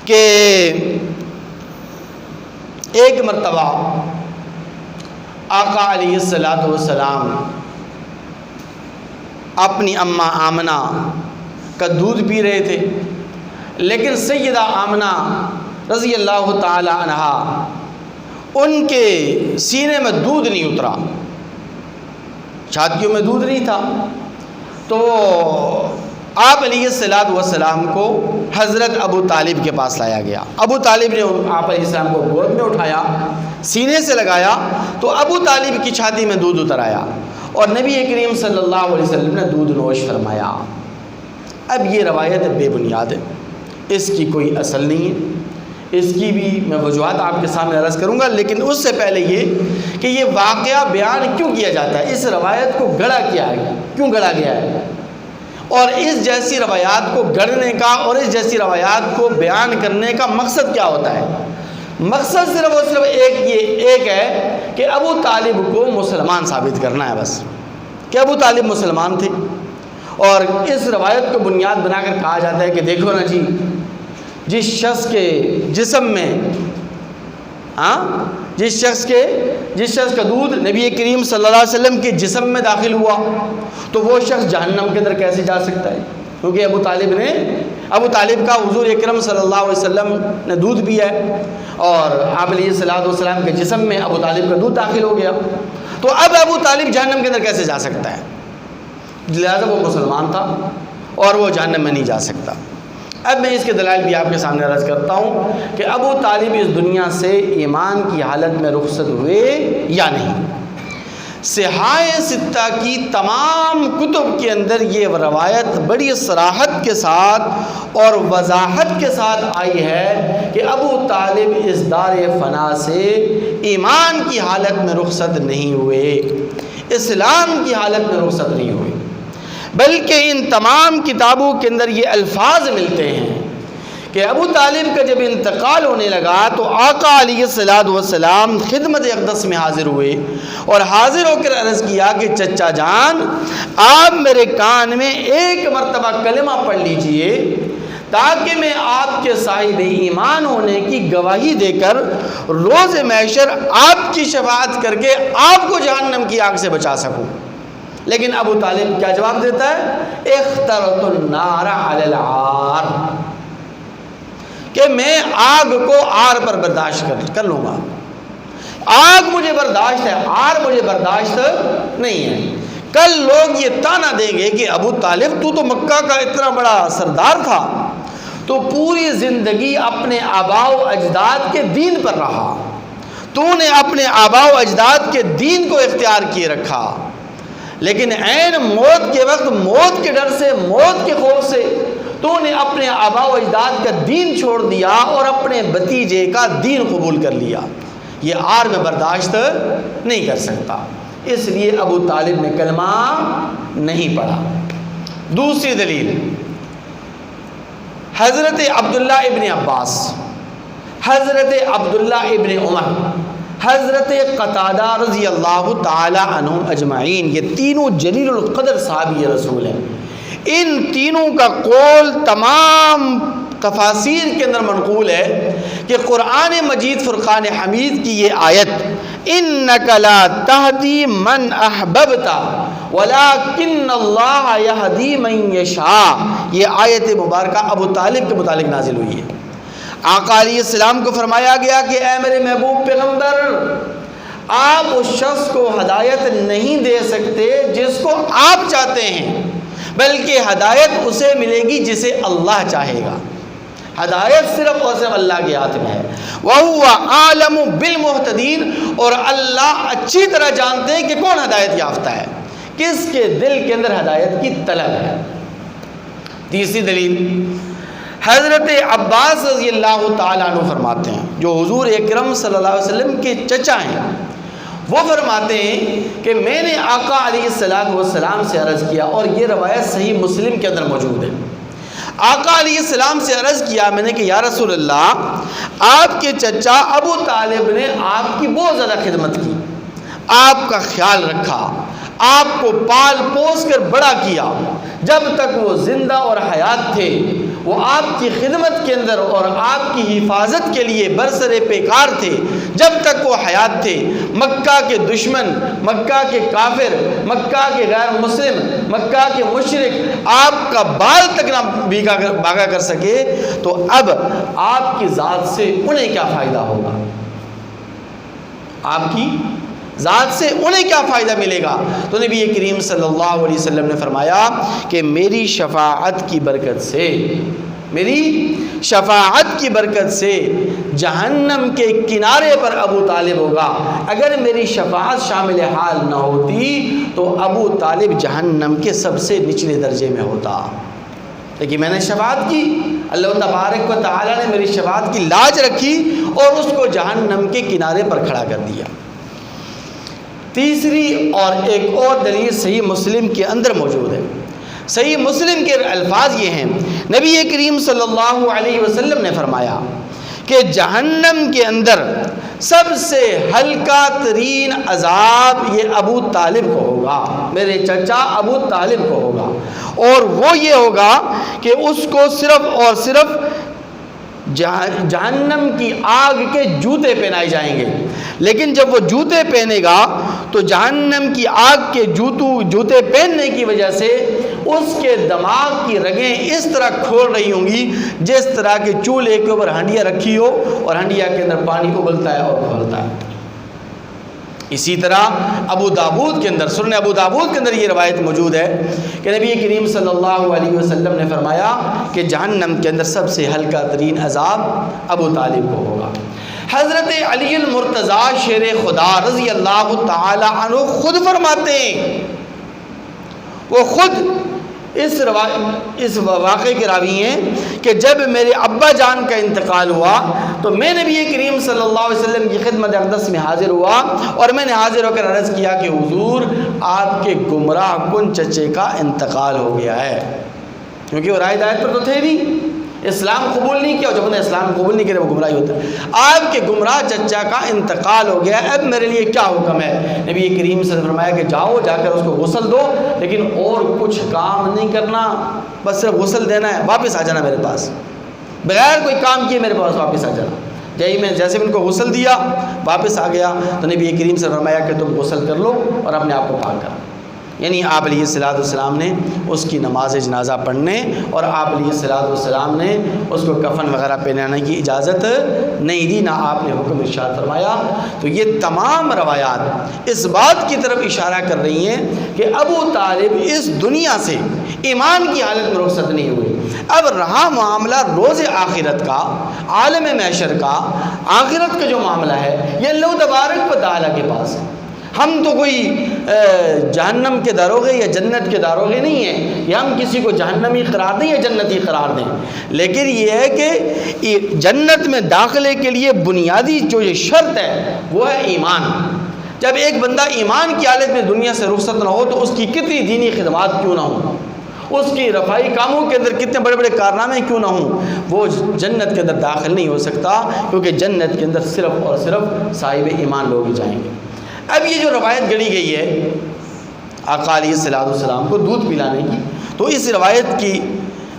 کہ ایک مرتبہ آقا علیہ الصلوۃ والسلام اپنی اماں آمنہ کا دودھ پی رہے تھے، لیکن سیدہ آمنہ رضی اللہ تعالی عنہا ان کے سینے میں دودھ نہیں اترا، چھاتیوں میں دودھ نہیں تھا، تو آپ علیہ الصلوۃ والسلام کو حضرت ابو طالب کے پاس لایا گیا۔ ابو طالب نے آپ علیہ السلام کو گود میں اٹھایا، سینے سے لگایا تو ابو طالب کی چھاتی میں دودھ اتر آیا اور نبی کریم صلی اللہ علیہ وسلم نے دودھ نوش فرمایا۔ اب یہ روایت بے بنیاد ہے، اس کی کوئی اصل نہیں ہے، اس کی بھی میں وجوہات آپ کے سامنے عرض کروں گا، لیکن اس سے پہلے یہ کہ یہ واقعہ بیان کیوں کیا جاتا ہے، اس روایت کو گڑھا کیا ہے، کیوں گڑھا گیا ہے، اور اس جیسی روایات کو گڑھنے کا اور اس جیسی روایات کو بیان کرنے کا مقصد کیا ہوتا ہے؟ مقصد صرف اور صرف ایک ہے کہ ابو طالب کو مسلمان ثابت کرنا ہے، بس کہ ابو طالب مسلمان تھے، اور اس روایت کو بنیاد بنا کر کہا جاتا ہے کہ دیکھو نا جی، جس شخص کے جسم میں جس شخص کا دودھ نبی کریم صلی اللہ علیہ وسلم کے جسم میں داخل ہوا تو وہ شخص جہنم کے اندر کیسے جا سکتا ہے؟ کیونکہ ابو طالب کا حضور اکرم صلی اللہ علیہ وسلم نے دودھ پیا ہے اور آپ علیہ الصلوۃ والسلام کے جسم میں ابو طالب کا دودھ داخل ہو گیا، تو اب ابو طالب جہنم کے اندر کیسے جا سکتا ہے؟ لہٰذا وہ مسلمان تھا اور وہ جہنم میں نہیں جا سکتا۔ اب میں اس کے دلائل بھی آپ کے سامنے عرض کرتا ہوں کہ ابو طالب اس دنیا سے ایمان کی حالت میں رخصت ہوئے یا نہیں۔ صحاح ستہ کی تمام کتب کے اندر یہ روایت بڑی صراحت کے ساتھ اور وضاحت کے ساتھ آئی ہے کہ ابو طالب اس دار فنا سے ایمان کی حالت میں رخصت نہیں ہوئے، اسلام کی حالت میں رخصت نہیں ہوئے، بلکہ ان تمام کتابوں کے اندر یہ الفاظ ملتے ہیں کہ ابو طالب کا جب انتقال ہونے لگا تو آقا علیہ الصلوۃ والسلام خدمت اقدس میں حاضر ہوئے اور حاضر ہو کر عرض کیا کہ چچا جان، آپ میرے کان میں ایک مرتبہ کلمہ پڑھ لیجئے تاکہ میں آپ کے صاحب ایمان ہونے کی گواہی دے کر روز محشر آپ کی شفاعت کر کے آپ کو جہنم کی آگ سے بچا سکوں۔ لیکن ابو طالب کیا جواب دیتا ہے؟ اخترت النار علی العار، کہ میں آگ کو آر پر برداشت کر لوں گا، آگ مجھے برداشت ہے، آر مجھے برداشت نہیں ہے۔ کل لوگ یہ طعنہ دیں گے کہ ابو طالب تو مکہ کا اتنا بڑا سردار تھا، تو پوری زندگی اپنے آباء و اجداد کے دین پر رہا، تو نے اپنے آباء و اجداد کے دین کو اختیار کیے رکھا، لیکن عین موت کے وقت موت کے ڈر سے، موت کے خوف سے تو نے اپنے آباء و اجداد کا دین چھوڑ دیا اور اپنے بھتیجے کا دین قبول کر لیا، یہ آر میں برداشت نہیں کر سکتا، اس لیے ابو طالب نے کلمہ نہیں پڑھا۔ دوسری دلیل حضرت عبداللہ ابن عباس، حضرت عبداللہ ابن عمر، حضرت قتادہ رضی اللہ تعالی عنہم اجمعین، یہ تینوں جلیل القدر صحابی رسول ہیں، ان تینوں کا قول تمام تفاسیر کے اندر منقول ہے کہ قرآن مجید فرقان حمید کی یہ آیت اِنَّكَ لَا تَهْدِي مَنْ أَحْبَبْتَ وَلَكِنَّ اللَّهَ يَهْدِي مَنْ يَشَاءُ، یہ آیت مبارکہ ابو طالب کے متعلق نازل ہوئی ہے۔ آقا علیہ السلام کو فرمایا گیا کہ اے میرے محبوب پیغمبر، آپ اس شخص کو ہدایت نہیں دے سکتے جس کو آپ چاہتے ہیں، بلکہ ہدایت اسے ملے گی جسے اللہ چاہے گا، ہدایت صرف اور صرف اللہ کے ہاتھ میں ہے۔ وَهُوَ أَعْلَمُ بِالْمُهْتَدِينَ، اور اللہ اچھی طرح جانتے ہیں کہ کون ہدایت یافتہ ہے، کس کے دل کے اندر ہدایت کی طلب ہے۔ تیسری دلیل حضرت عباس رضی اللہ تعالیٰ عنہ فرماتے ہیں، جو حضور اکرم صلی اللہ علیہ وسلم کے چچا ہیں، وہ فرماتے ہیں کہ میں نے آقا علیہ السلام سے عرض کیا، اور یہ روایت صحیح مسلم کے اندر موجود ہے، آقا علیہ السلام سے عرض کیا میں نے کہ یا رسول اللہ، آپ کے چچا ابو طالب نے آپ کی بہت زیادہ خدمت کی، آپ کا خیال رکھا، آپ کو پال پوس کر بڑا کیا، جب تک وہ زندہ اور حیات تھے وہ آپ کی خدمت کے اندر اور آپ کی حفاظت کے لیے برسر پیکار تھے جب تک وہ حیات تھے۔ مکہ کے دشمن، مکہ کے کافر، مکہ کے غیر مسلم، مکہ کے مشرک آپ کا بال تک نہ بھاگا کر سکے، تو اب آپ کی ذات سے انہیں کیا فائدہ ہوگا؟ آپ کی ذات سے انہیں کیا فائدہ ملے گا؟ تو نبی کریم صلی اللہ علیہ وسلم نے فرمایا کہ میری شفاعت کی برکت سے، میری شفاعت کی برکت سے جہنم کے کنارے پر ابو طالب ہوگا۔ اگر میری شفاعت شامل حال نہ ہوتی تو ابو طالب جہنم کے سب سے نچلے درجے میں ہوتا، لیکن میں نے شفاعت کی، اللہ تبارک و تعالی نے میری شفاعت کی لاج رکھی اور اس کو جہنم کے کنارے پر کھڑا کر دیا۔ تیسری اور ایک اور دلیل صحیح مسلم کے اندر موجود ہے۔ صحیح مسلم کے الفاظ یہ ہیں، نبی کریم صلی اللہ علیہ وسلم نے فرمایا کہ جہنم کے اندر سب سے ہلکا ترین عذاب یہ ابو طالب کو ہوگا، میرے چچا ابو طالب کو ہوگا، اور وہ یہ ہوگا کہ اس کو صرف اور صرف جہنم کی آگ کے جوتے پہنائے جائیں گے، لیکن جب وہ جوتے پہنے گا تو جہنم کی آگ کے جوتے پہننے کی وجہ سے اس کے دماغ کی رگیں اس طرح کھول رہی ہوں گی جس طرح کہ چولہے کے اوپر ہنڈیا رکھی ہو اور ہنڈیا کے اندر پانی ابلتا ہے اور کھولتا ہے۔ اسی طرح ابو داؤد کے اندر، سنن ابو داؤد کے اندر یہ روایت موجود ہے کہ نبی کریم صلی اللہ علیہ وسلم نے فرمایا کہ جہنم کے اندر سب سے ہلکا ترین عذاب ابو طالب کو ہوگا۔ حضرت علی المرتضیٰ شیر خدا رضی اللہ تعالی عنہ خود فرماتے ہیں، وہ خود اس واقعے کے راوی ہیں کہ جب میرے ابا جان کا انتقال ہوا تو میں نبی کریم صلی اللہ علیہ وسلم کی خدمت اقدس میں حاضر ہوا اور میں نے حاضر ہو کر عرض کیا کہ حضور آپ کے گمراہ کن چچے کا انتقال ہو گیا ہے، کیونکہ وہ راہ ہدایت پر تو تھے نہیں، اسلام قبول نہیں کیا، اور جب انہیں اسلام قبول نہیں کیا وہ گمراہی ہوتا ہے۔ آپ کے گمراہ چچا کا انتقال ہو گیا، اب میرے لیے کیا حکم ہے؟ نبی کریم صلی اللہ علیہ وسلم نے فرمایا کہ جاؤ، جا کر اس کو غسل دو، لیکن اور کچھ کام نہیں کرنا، بس صرف غسل دینا ہے، واپس آ جانا میرے پاس، بغیر کوئی کام کیے میرے پاس واپس آ جانا۔ جیسے میں ان کو غسل دیا واپس آ گیا تو نبی کریم صلی اللہ علیہ وسلم نے فرمایا کہ تم غسل کر لو اور اپنے آپ کو پاک کرو، یعنی آپ علیہ الصلوۃ والسلام نے اس کی نماز جنازہ پڑھنے اور آپ علیہ الصلوۃ والسلام نے اس کو کفن وغیرہ پہنانے کی اجازت نہیں دی، نہ آپ نے حکم ارشاد فرمایا۔ تو یہ تمام روایات اس بات کی طرف اشارہ کر رہی ہیں کہ ابو طالب اس دنیا سے ایمان کی حالت میں رخصت نہیں ہوئے۔ اب رہا معاملہ روز آخرت کا، عالم محشر کا، آخرت کا جو معاملہ ہے یہ اللہ تبارک و تعالیٰ کے پاس ہے۔ ہم تو کوئی جہنم کے داروغے یا جنت کے داروغے نہیں ہیں، یا ہم کسی کو جہنمی قرار دیں یا جنتی قرار دیں، لیکن یہ ہے کہ جنت میں داخلے کے لیے بنیادی جو یہ شرط ہے وہ ہے ایمان۔ جب ایک بندہ ایمان کی حالت میں دنیا سے رخصت نہ ہو تو اس کی کتنی دینی خدمات کیوں نہ ہوں، اس کی رفائی کاموں کے اندر کتنے بڑے بڑے کارنامے کیوں نہ ہوں، وہ جنت کے اندر داخل نہیں ہو سکتا، کیونکہ جنت کے اندر صرف اور صرف صاحب ایمان لوگ ہی جائیں گے۔ اب یہ جو روایت گڑھی گئی ہے آقا علیہ الصلوۃ والسلام کو دودھ پلانے کی، تو اس روایت کی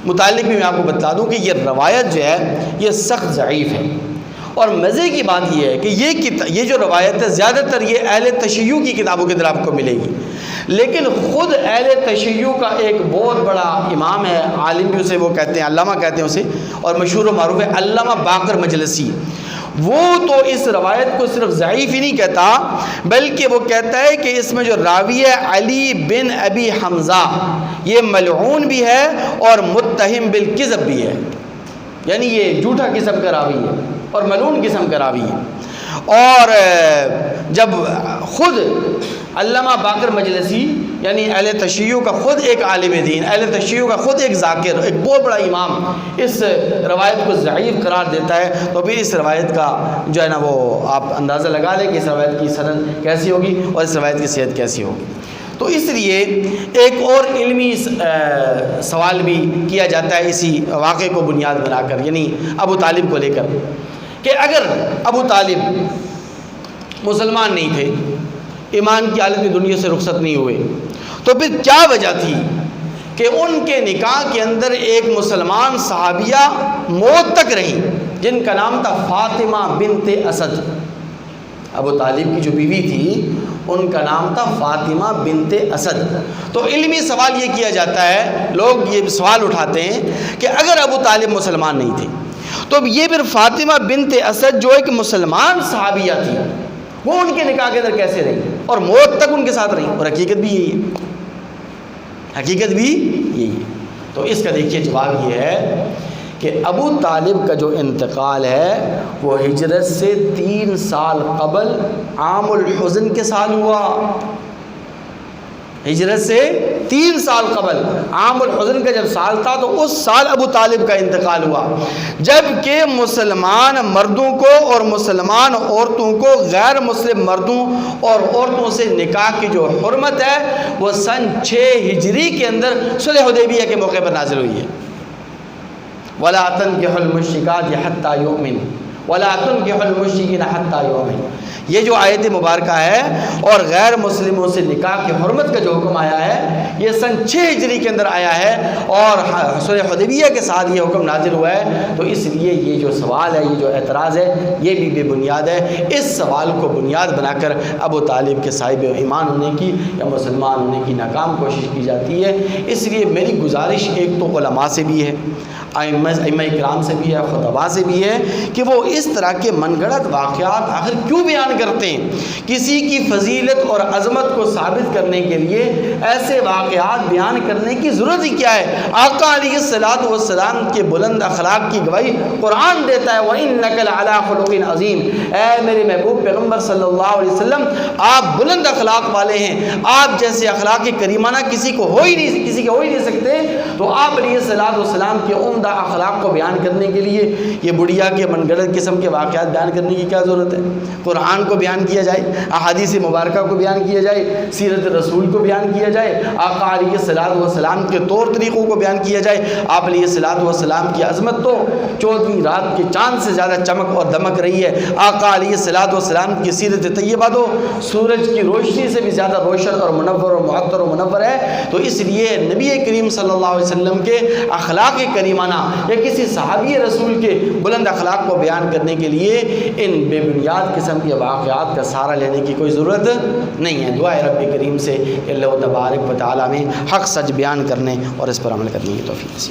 متعلق بھی میں آپ کو بتا دوں کہ یہ روایت جو ہے یہ سخت ضعیف ہے، اور مزے کی بات یہ ہے کہ یہ جو روایت ہے زیادہ تر یہ اہل تشیع کی کتابوں کے اندر آپ کو ملے گی، لیکن خود اہل تشیع کا ایک بہت بڑا امام ہے، عالم بھی اسے وہ کہتے ہیں، علامہ کہتے ہیں اسے، اور مشہور و معروف ہے علامہ باقر مجلسی، وہ تو اس روایت کو صرف ضعیف ہی نہیں کہتا بلکہ وہ کہتا ہے کہ اس میں جو راوی ہے علی بن ابی حمزہ یہ ملعون بھی ہے اور متہم بالکذب بھی ہے، یعنی یہ جھوٹا قسم کا راوی ہے اور ملعون قسم کا راوی ہے۔ اور جب خود علامہ باقر مجلسی یعنی اہل تشیع کا خود ایک عالم دین، اہل تشیع کا خود ایک ذاکر، ایک بہت بڑا امام اس روایت کو ضعیف قرار دیتا ہے، تو پھر اس روایت کا جو ہے نا وہ آپ اندازہ لگا لیں کہ اس روایت کی سند کیسی ہوگی اور اس روایت کی صحت کیسی ہوگی۔ تو اس لیے ایک اور علمی سوال بھی کیا جاتا ہے اسی واقعے کو بنیاد بنا کر، یعنی ابو طالب کو لے کر، کہ اگر ابو طالب مسلمان نہیں تھے، ایمان کی حالت میں دنیا سے رخصت نہیں ہوئے، تو پھر کیا وجہ تھی کہ ان کے نکاح کے اندر ایک مسلمان صحابیہ موت تک رہی جن کا نام تھا فاطمہ بنت اسد۔ ابو طالب کی جو بیوی تھی ان کا نام تھا فاطمہ بنت اسد۔ تو علمی سوال یہ کیا جاتا ہے، لوگ یہ سوال اٹھاتے ہیں کہ اگر ابو طالب مسلمان نہیں تھے تو اب یہ پھر فاطمہ بنت اسد جو ایک مسلمان صحابیہ تھی وہ ان کے نکاح کے اندر کیسے رہی اور موت تک ان کے ساتھ رہی؟ اور حقیقت بھی یہی ہے، حقیقت بھی یہی ہے۔ تو اس کا دیکھیے جواب یہ ہے کہ ابو طالب کا جو انتقال ہے وہ ہجرت سے 3 سال قبل عام الحزن کے سال ہوا۔ ہجرت سے 3 سال قبل عام الحزن کا جب سال تھا تو اس سال ابو طالب کا انتقال ہوا، جبکہ مسلمان مردوں کو اور مسلمان عورتوں کو غیر مسلم مردوں اور عورتوں سے نکاح کی جو حرمت ہے وہ سن 6 ہجری کے اندر صلح حدیبیہ کے موقع پر نازل ہوئی ہے۔ وَلَا تَنْكِحُوا الْمُشْرِكَاتِ حَتَّى يُؤْمِنُوا وَلَا تُنْكِحُوا الْمُشْرِكِينَ حَتَّى يُؤْمِنُوا۔ یہ جو آیت مبارکہ ہے اور غیر مسلموں سے نکاح کی حرمت کا جو حکم آیا ہے یہ سن 6 ہجری کے اندر آیا ہے اور صلح حدیبیہ کے ساتھ یہ حکم نازل ہوا ہے۔ تو اس لیے یہ جو سوال ہے، یہ جو اعتراض ہے، یہ بھی بے بنیاد ہے۔ اس سوال کو بنیاد بنا کر ابو طالب کے صاحب ایمان ہونے کی یا مسلمان ہونے کی ناکام کوشش کی جاتی ہے۔ اس لیے میری گزارش ایک تو علماء سے بھی ہے، ائمہ کرام سے بھی ہے، خطباء سے بھی ہے کہ وہ اس طرح کے من گھڑت واقعات آخر کیوں بیان کرتے ہیں؟ کسی کی فضیلت اور عظمت کو ثابت کرنے کے لیے ایسے واقعات بیان کرنے کی ضرورت ہی کیا ہے؟ آقا علیہ الصلوۃ والسلام کے بلند اخلاق کی گواہی قرآن دیتا ہے، وَإِنَّكَ لَعَلَىٰ خُلُقٍ عَظِيمٍ۔ اے میرے محبوب پیغمبر صلی اللہ علیہ وسلم، آپ بلند اخلاق والے ہیں، آپ جیسے اخلاق کریمانہ کسی کے ہو ہی نہیں سکتے۔ تو آپ علیہ الصلوۃ والسلام کے عمدہ اخلاق کو بیان کرنے کے لیے یہ بڑھیا کے من گھڑت قسم کے واقعات بیان کرنے کی کیا ضرورت ہے؟ قرآن کو بیان کیا جائے، احادیث مبارکہ کو بیان کیا جائے، سیرت رسول کو بیان کیا جائے، آقا علیہ الصلوۃ والسلام کے طور طریقوں کو بیان کیا جائے۔ آپ علیہ الصلوۃ والسلام کی عظمت تو 14ویں رات کے چاند سے زیادہ چمک اور دمک رہی ہے۔ آقا علیہ الصلوۃ والسلام کی سیرت طیبہ تو سورج کی روشنی سے بھی زیادہ روشن اور منور اور معطر و منور ہے۔ تو اس لیے نبی کریم صلی اللہ علیہ وسلم کے اخلاق کریمانہ یا کسی صحابی رسول کے بلند اخلاق کو بیان کرنے کے لیے ان بے بنیاد قسم کے واقعات کا سہارا لینے کی کوئی ضرورت نہیں ہے۔ دعا رب کریم سے اللہ تبارک و تعالی میں حق سچ بیان کرنے اور اس پر عمل کرنے کی توفیق